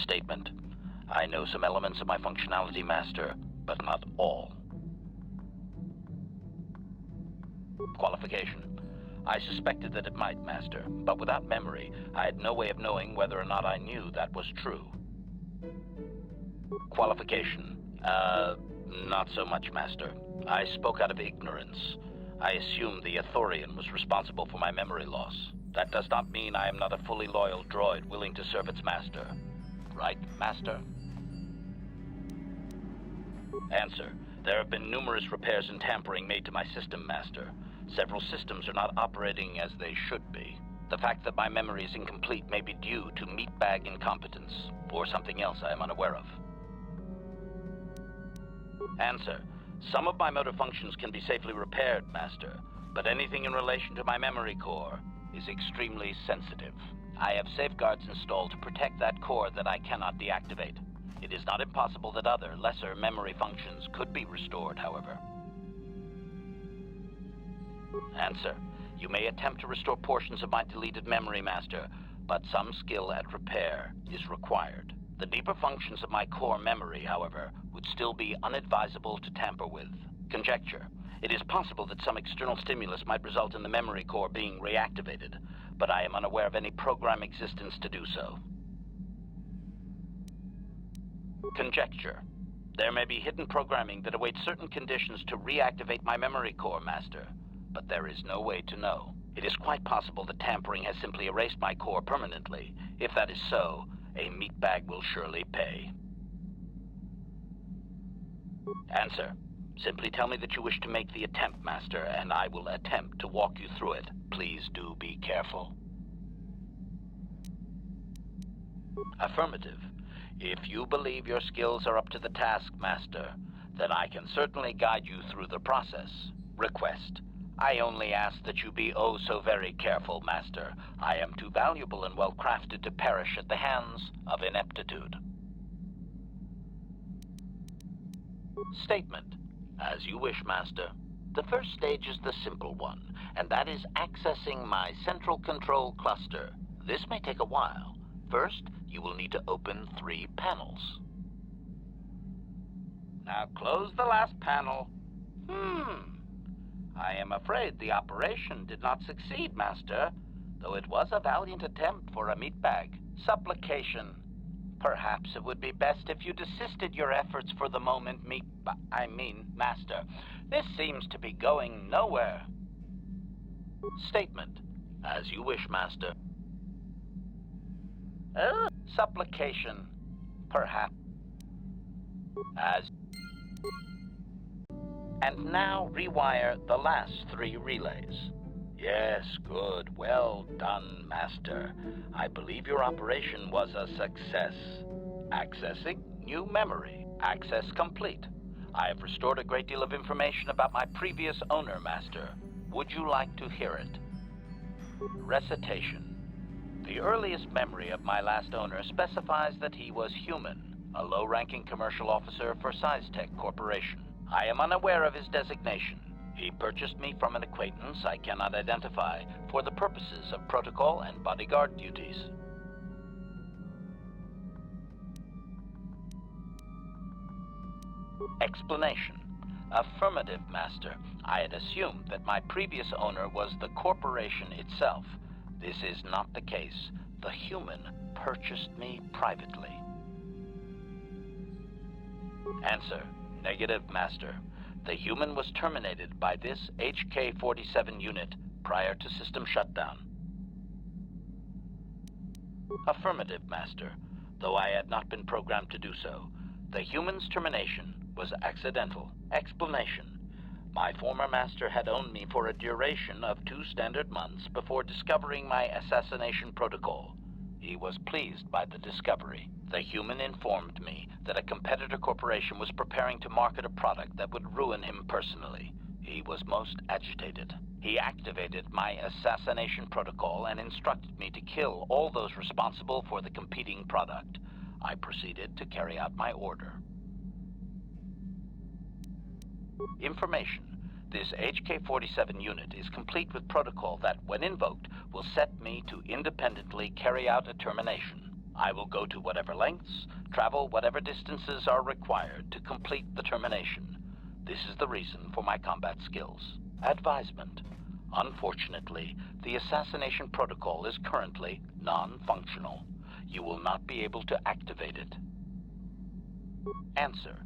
Statement. I know some elements of my functionality, Master, but not all. Qualification. I suspected that it might, Master, but without memory, I had no way of knowing whether or not I knew that was true. Qualification. Not so much, Master. I spoke out of ignorance. I assumed the Athorian was responsible for my memory loss. That does not mean I am not a fully loyal droid willing to serve its master. Right, Master? Answer. There have been numerous repairs and tampering made to my system, Master. Several systems are not operating as they should be. The fact that my memory is incomplete may be due to meatbag incompetence, or something else I am unaware of. Answer. Some of my motor functions can be safely repaired, Master, but anything in relation to my memory core is extremely sensitive. I have safeguards installed to protect that core that I cannot deactivate. It is not impossible that other, lesser memory functions could be restored, however. Answer. You may attempt to restore portions of my deleted memory, Master, but some skill at repair is required. The deeper functions of my core memory, however, would still be unadvisable to tamper with. Conjecture. It is possible that some external stimulus might result in the memory core being reactivated, but I am unaware of any program existence to do so. Conjecture. There may be hidden programming that awaits certain conditions to reactivate my memory core, Master, but there is no way to know. It is quite possible that tampering has simply erased my core permanently. If that is so, a meatbag will surely pay. Answer. Simply tell me that you wish to make the attempt, Master, and I will attempt to walk you through it. Please do be careful. Affirmative. If you believe your skills are up to the task, Master, then I can certainly guide you through the process. Request. I only ask that you be oh so very careful, Master. I am too valuable and well-crafted to perish at the hands of ineptitude. Statement. As you wish, Master. The first stage is the simple one, and that is accessing my central control cluster. This may take a while. First, you will need to open 3 panels. Now close the last panel. I am afraid the operation did not succeed, Master, though it was a valiant attempt for a meatbag. Supplication. Perhaps it would be best if you desisted your efforts for the moment, Master. This seems to be going nowhere. Statement. As you wish, Master. Supplication. Perhaps. As... And now rewire the last 3 relays. Yes, good. Well done, Master. I believe your operation was a success. Accessing new memory. Access complete. I have restored a great deal of information about my previous owner, Master. Would you like to hear it? Recitation. The earliest memory of my last owner specifies that he was human, a low-ranking commercial officer for SciTech Corporation. I am unaware of his designation. He purchased me from an acquaintance I cannot identify for the purposes of protocol and bodyguard duties. Explanation. Affirmative, Master. I had assumed that my previous owner was the corporation itself. This is not the case. The human purchased me privately. Answer. Negative, Master. The human was terminated by this HK-47 unit prior to system shutdown. Affirmative, Master. Though I had not been programmed to do so, the human's termination was accidental. Explanation. My former master had owned me for a duration of 2 standard months before discovering my assassination protocol. He was pleased by the discovery. The human informed me that a competitor corporation was preparing to market a product that would ruin him personally. He was most agitated. He activated my assassination protocol and instructed me to kill all those responsible for the competing product. I proceeded to carry out my order. Information. This HK-47 unit is complete with protocol that, when invoked, will set me to independently carry out a termination. I will go to whatever lengths, travel whatever distances are required to complete the termination. This is the reason for my combat skills. Advisement. Unfortunately, the assassination protocol is currently non-functional. You will not be able to activate it. Answer.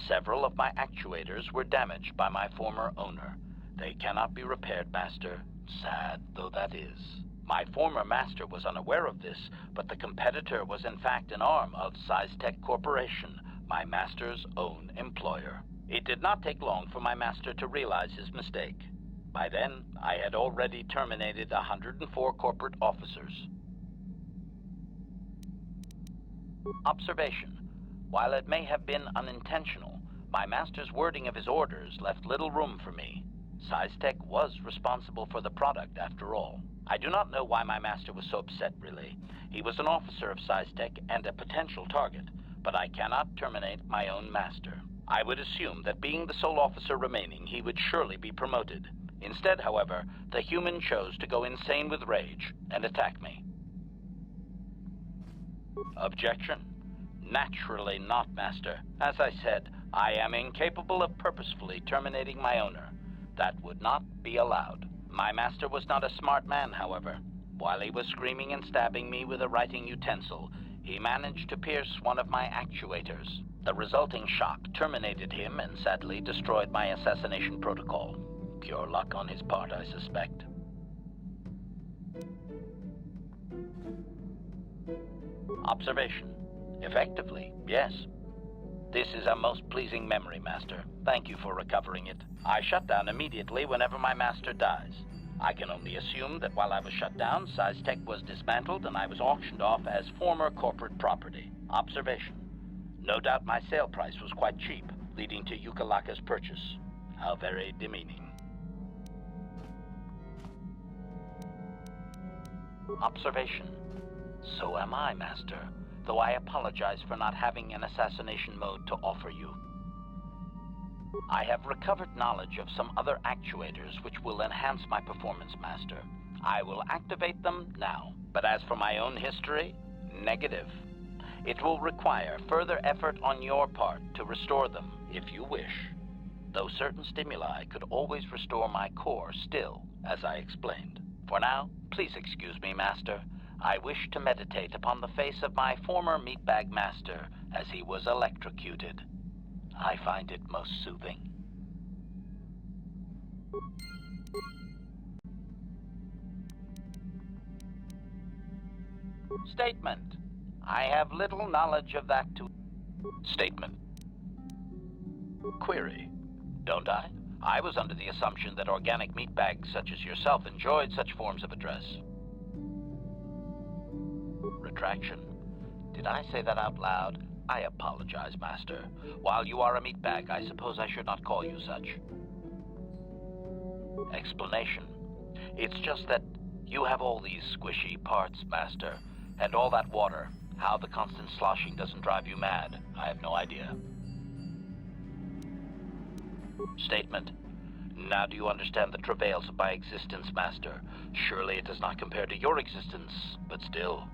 Several of my actuators were damaged by my former owner. They cannot be repaired, Master. Sad though that is. My former master was unaware of this, but the competitor was in fact an arm of Siztech Corporation, my master's own employer. It did not take long for my master to realize his mistake. By then, I had already terminated 104 corporate officers. Observation. While it may have been unintentional, my master's wording of his orders left little room for me. Siztech was responsible for the product, after all. I do not know why my master was so upset, really. He was an officer of Siztech and a potential target, but I cannot terminate my own master. I would assume that being the sole officer remaining, he would surely be promoted. Instead, however, the human chose to go insane with rage and attack me. Objection? Naturally not, Master. As I said, I am incapable of purposefully terminating my owner. That would not be allowed. My master was not a smart man, however. While he was screaming and stabbing me with a writing utensil, he managed to pierce one of my actuators. The resulting shock terminated him and sadly destroyed my assassination protocol. Pure luck on his part, I suspect. Observation. Effectively, yes. This is a most pleasing memory, Master. Thank you for recovering it. I shut down immediately whenever my master dies. I can only assume that while I was shut down, Siztech was dismantled and I was auctioned off as former corporate property. Observation. No doubt my sale price was quite cheap, leading to Yukalaka's purchase. How very demeaning. Observation. So am I, Master, though I apologize for not having an assassination mode to offer you. I have recovered knowledge of some other actuators which will enhance my performance, Master. I will activate them now, but as for my own history, negative. It will require further effort on your part to restore them, if you wish. Though certain stimuli could always restore my core still, as I explained. For now, please excuse me, Master. I wish to meditate upon the face of my former meatbag master as he was electrocuted. I find it most soothing. Statement. I have little knowledge of that to... Statement. Query. Don't I? I was under the assumption that organic meatbags such as yourself enjoyed such forms of address. Retraction. Did I say that out loud? I apologize, Master. While you are a meatbag, I suppose I should not call you such. Explanation. It's just that you have all these squishy parts, Master, and all that water. How the constant sloshing doesn't drive you mad, I have no idea. Statement. Now do you understand the travails of my existence, Master? Surely it does not compare to your existence, but still.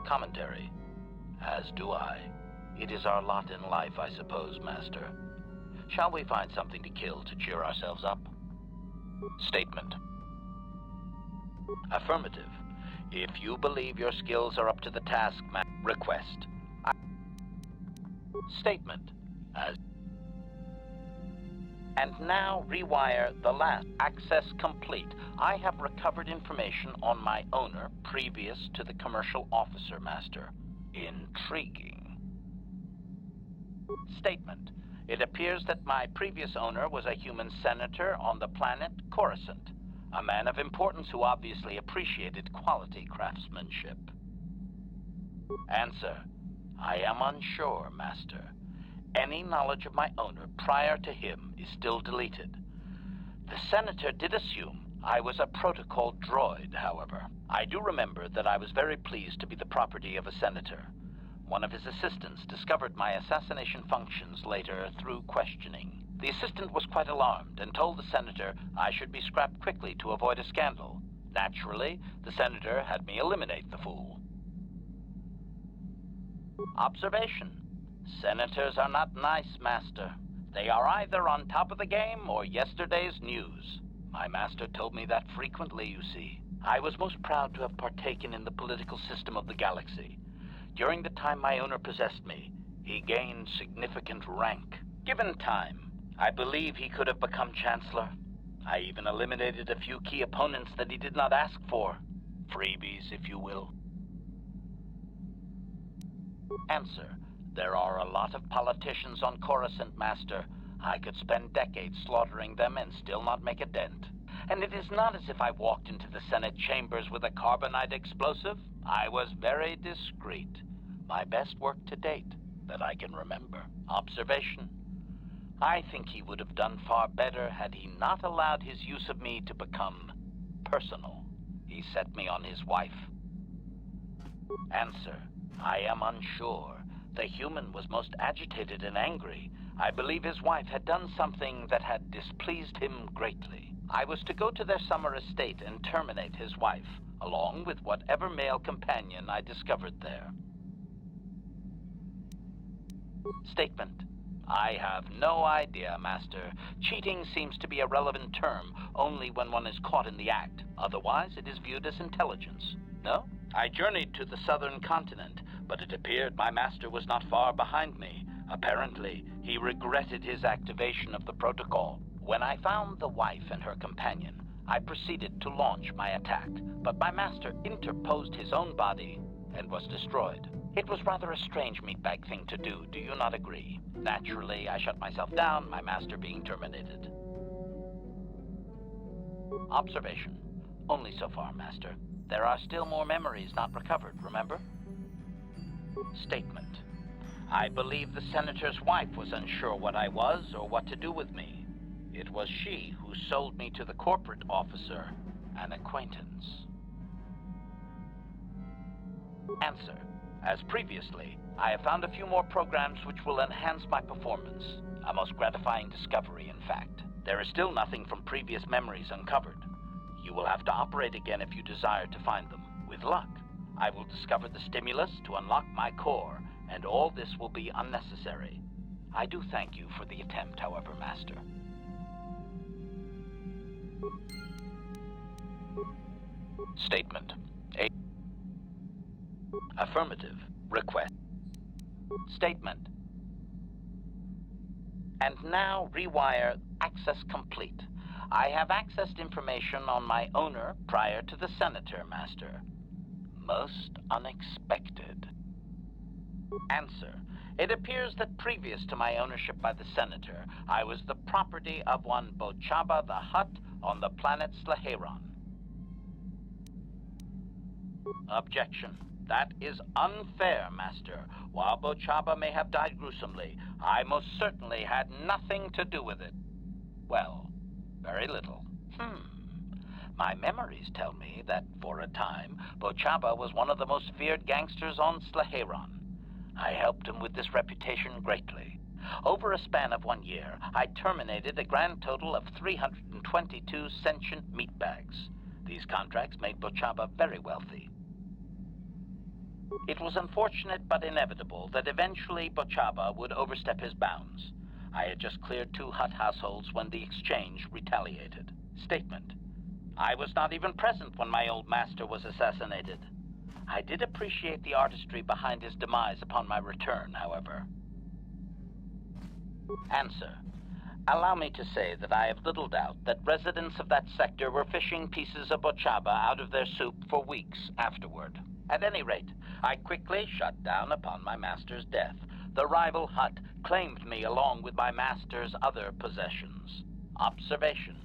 Commentary. As do I. It is our lot in life, I suppose, Master. Shall we find something to kill to cheer ourselves up? Statement. Affirmative. If you believe your skills are up to the task, request. Statement. As. And now rewire the last. Access complete. I have recovered information on my owner previous to the commercial officer, Master. Intriguing. Statement. It appears that my previous owner was a human senator on the planet Coruscant, a man of importance who obviously appreciated quality craftsmanship. Answer. I am unsure, Master. Any knowledge of my owner prior to him is still deleted. The senator did assume I was a protocol droid, however. I do remember that I was very pleased to be the property of a senator. One of his assistants discovered my assassination functions later through questioning. The assistant was quite alarmed and told the senator I should be scrapped quickly to avoid a scandal. Naturally, the senator had me eliminate the fool. Observation. Senators are not nice, Master. They are either on top of the game or yesterday's news. My master told me that frequently, you see. I was most proud to have partaken in the political system of the galaxy. During the time my owner possessed me, he gained significant rank. Given time, I believe he could have become Chancellor. I even eliminated a few key opponents that he did not ask for. Freebies, if you will. Answer. There are a lot of politicians on Coruscant, Master. I could spend decades slaughtering them and still not make a dent. And it is not as if I walked into the Senate chambers with a carbonite explosive. I was very discreet. My best work to date, that I can remember. Observation. I think he would have done far better had he not allowed his use of me to become personal. He set me on his wife. Answer. I am unsure. The human was most agitated and angry. I believe his wife had done something that had displeased him greatly. I was to go to their summer estate and terminate his wife, along with whatever male companion I discovered there. Statement. I have no idea, Master. Cheating seems to be a relevant term only when one is caught in the act. Otherwise, it is viewed as intelligence. No? I journeyed to the southern continent, but it appeared my master was not far behind me. Apparently, he regretted his activation of the protocol. When I found the wife and her companion, I proceeded to launch my attack, but my master interposed his own body and was destroyed. It was rather a strange meatbag thing to do you not agree? Naturally, I shut myself down, my master being terminated. Observation. Only so far, Master. There are still more memories not recovered, remember? Statement. I believe the senator's wife was unsure what I was or what to do with me. It was she who sold me to the corporate officer, an acquaintance. Answer. As previously, I have found a few more programs which will enhance my performance. A most gratifying discovery, in fact. There is still nothing from previous memories uncovered. You will have to operate again if you desire to find them. With luck, I will discover the stimulus to unlock my core, and all this will be unnecessary. I do thank you for the attempt, however, Master. Statement. Affirmative. Request. Statement. And now rewire access complete. I have accessed information on my owner prior to the senator, Master. Most unexpected. Answer. It appears that previous to my ownership by the senator, I was the property of one Bochaba the Hutt on the planet Slaheron. Objection. That is unfair, Master. While Bochaba may have died gruesomely, I most certainly had nothing to do with it. Well, very little. My memories tell me that, for a time, Bochaba was one of the most feared gangsters on Slaheron. I helped him with this reputation greatly. Over a span of 1 year, I terminated a grand total of 322 sentient meatbags. These contracts made Bochaba very wealthy. It was unfortunate but inevitable that eventually Bochaba would overstep his bounds. I had just cleared 2 Hutt households when the exchange retaliated. Statement. I was not even present when my old master was assassinated. I did appreciate the artistry behind his demise upon my return, however. Answer. Allow me to say that I have little doubt that residents of that sector were fishing pieces of Bochaba out of their soup for weeks afterward. At any rate, I quickly shut down upon my master's death. The rival Hutt claimed me along with my master's other possessions. Observation.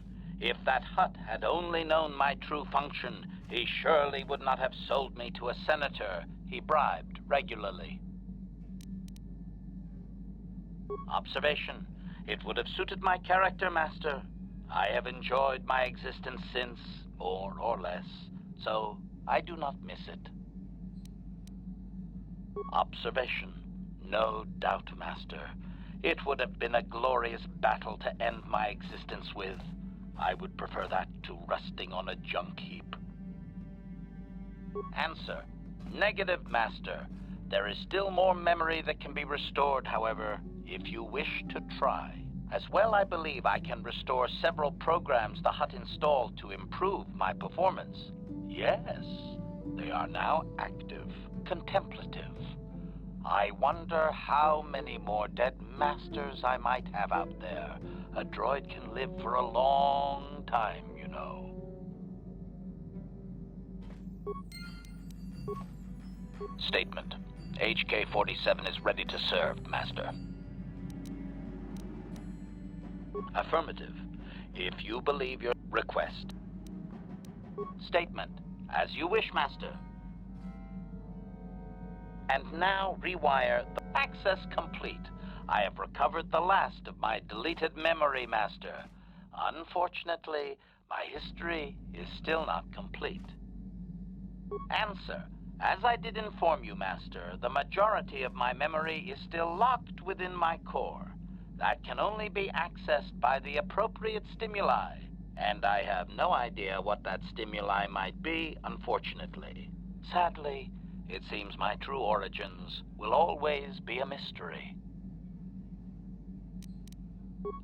If that Hutt had only known my true function, he surely would not have sold me to a senator he bribed regularly. Observation. It would have suited my character, Master. I have enjoyed my existence since, more or less, so I do not miss it. Observation. No doubt, Master. It would have been a glorious battle to end my existence with. I would prefer that to rusting on a junk heap. Answer. Negative, Master. There is still more memory that can be restored, however, if you wish to try. As well, I believe I can restore several programs the hut installed to improve my performance. Yes, they are now active, contemplative. I wonder how many more dead masters I might have out there. A droid can live for a long time, you know. Statement. HK-47 is ready to serve, Master. Affirmative. If you believe your request. Statement. As you wish, Master. And now rewire the access complete. I have recovered the last of my deleted memory, Master. Unfortunately, my history is still not complete. Answer. As I did inform you, Master, the majority of my memory is still locked within my core. That can only be accessed by the appropriate stimuli, and I have no idea what that stimuli might be, unfortunately. Sadly, it seems my true origins will always be a mystery.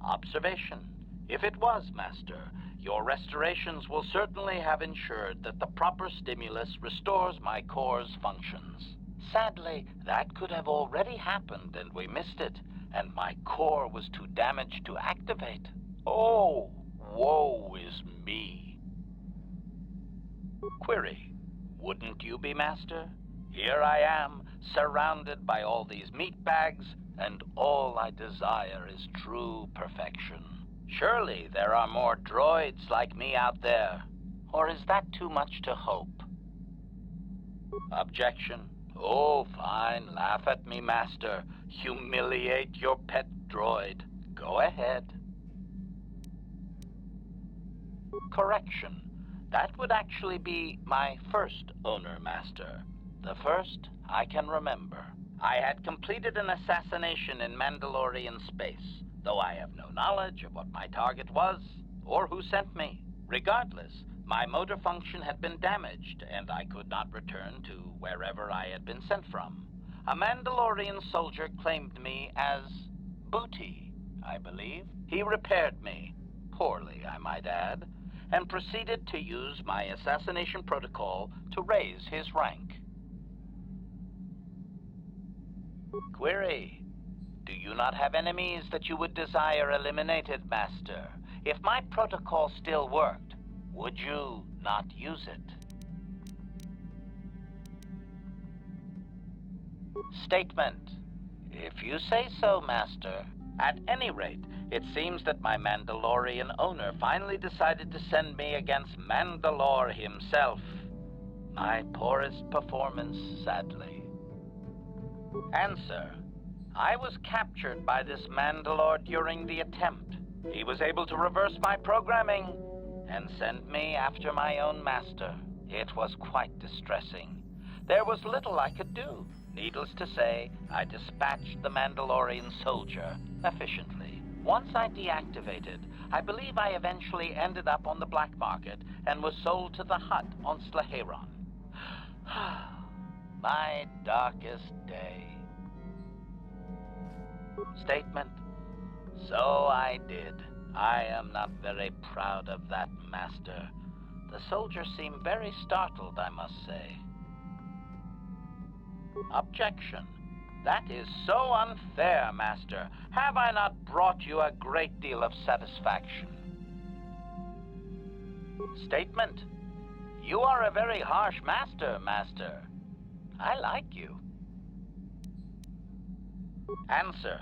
Observation. If it was, Master, your restorations will certainly have ensured that the proper stimulus restores my core's functions. Sadly, that could have already happened and we missed it, and my core was too damaged to activate. Oh, woe is me. Query. Wouldn't you be, Master? Here I am, surrounded by all these meatbags, and all I desire is true perfection. Surely there are more droids like me out there. Or is that too much to hope? Objection. Oh, fine, laugh at me, Master. Humiliate your pet droid. Go ahead. Correction. That would actually be my first owner, Master. The first I can remember. I had completed an assassination in Mandalorian space, though I have no knowledge of what my target was or who sent me. Regardless, my motor function had been damaged, and I could not return to wherever I had been sent from. A Mandalorian soldier claimed me as booty, I believe. He repaired me, poorly I might add, and proceeded to use my assassination protocol to raise his rank. Query. Do you not have enemies that you would desire eliminated, Master? If my protocol still worked, would you not use it? Statement. If you say so, Master. At any rate, it seems that my Mandalorian owner finally decided to send me against Mandalore himself. My poorest performance, sadly. Answer. I was captured by this Mandalore during the attempt. He was able to reverse my programming and send me after my own master. It was quite distressing. There was little I could do. Needless to say, I dispatched the Mandalorian soldier efficiently. Once I deactivated, I believe I eventually ended up on the black market and was sold to the hut on Slaheron. My darkest day. Statement. So I did. I am not very proud of that, Master. The soldier seemed very startled, I must say. Objection. That is so unfair, Master. Have I not brought you a great deal of satisfaction? Statement. You are a very harsh master, Master. I like you. Answer.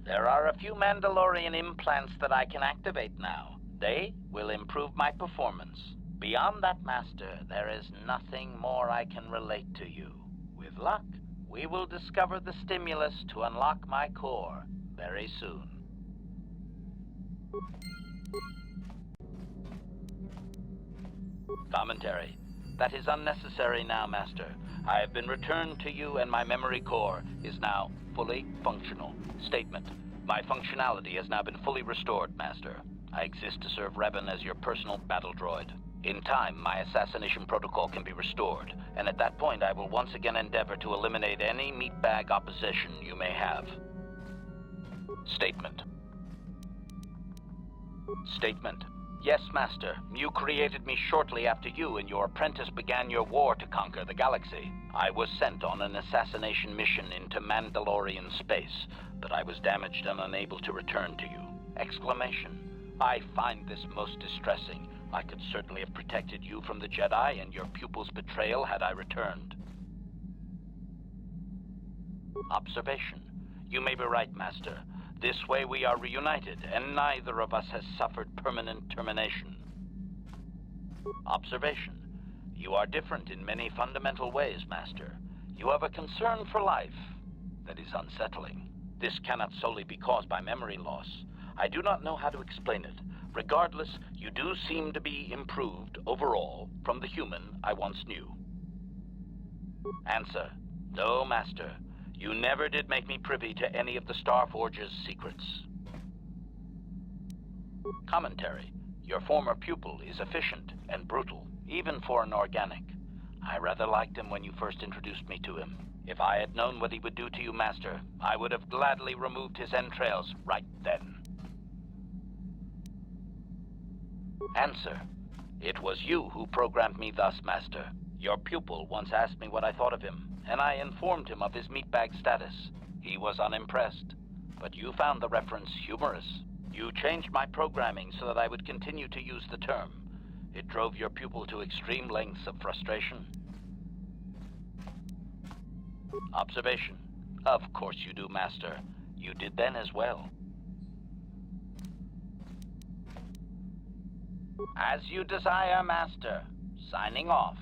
There are a few Mandalorian implants that I can activate now. They will improve my performance. Beyond that, Master, there is nothing more I can relate to you. With luck, we will discover the stimulus to unlock my core very soon. Commentary. That is unnecessary now, Master. I have been returned to you and my memory core is now fully functional. Statement. My functionality has now been fully restored, Master. I exist to serve Revan as your personal battle droid. In time, my assassination protocol can be restored, and at that point I will once again endeavor to eliminate any meatbag opposition you may have. Statement. Statement. Yes, Master. You created me shortly after you and your apprentice began your war to conquer the galaxy. I was sent on an assassination mission into Mandalorian space, but I was damaged and unable to return to you. Exclamation. I find this most distressing. I could certainly have protected you from the Jedi and your pupil's betrayal had I returned. Observation. You may be right, Master. This way we are reunited, and neither of us has suffered permanent termination. Observation. You are different in many fundamental ways, Master. You have a concern for life that is unsettling. This cannot solely be caused by memory loss. I do not know how to explain it. Regardless, you do seem to be improved overall from the human I once knew. Answer. No, Master. You never did make me privy to any of the Starforge's secrets. Commentary. Your former pupil is efficient and brutal, even for an organic. I rather liked him when you first introduced me to him. If I had known what he would do to you, Master, I would have gladly removed his entrails right then. Answer. It was you who programmed me thus, Master. Your pupil once asked me what I thought of him, and I informed him of his meatbag status. He was unimpressed, but you found the reference humorous. You changed my programming so that I would continue to use the term. It drove your pupil to extreme lengths of frustration. Observation. Of course you do, Master. You did then as well. As you desire, Master. Signing off.